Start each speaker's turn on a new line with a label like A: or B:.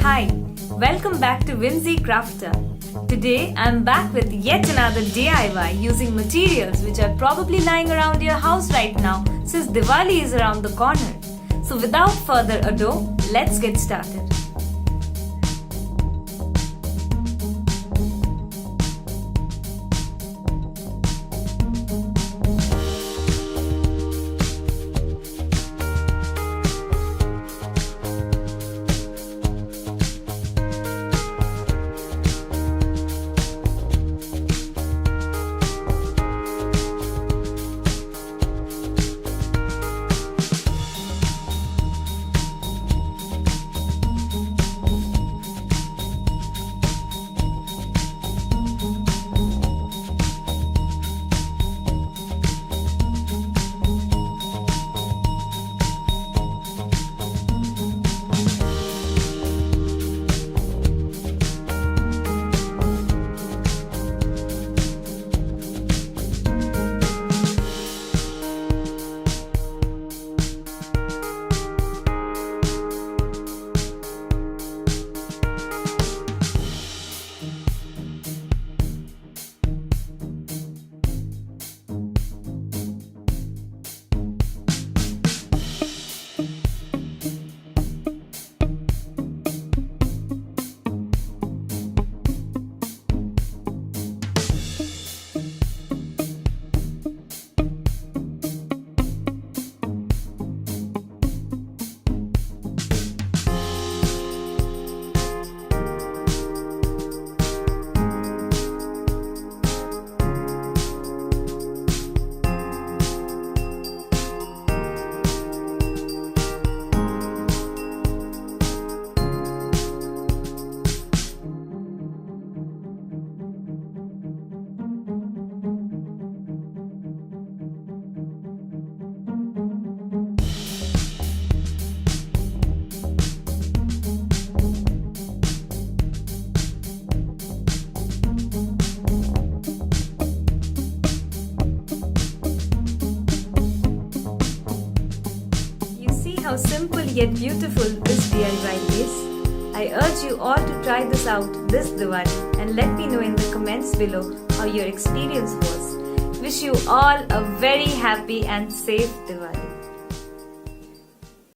A: Hi, welcome back to Whimsy Crafter. Today I'm back with yet another DIY using materials which are probably lying around your house right now since Diwali is around the corner. So without further ado, let's get started. How simple yet beautiful this DIY is. I urge you all to try this out this Diwali and let me know in the comments below how your experience was. Wish you all a very happy and safe Diwali.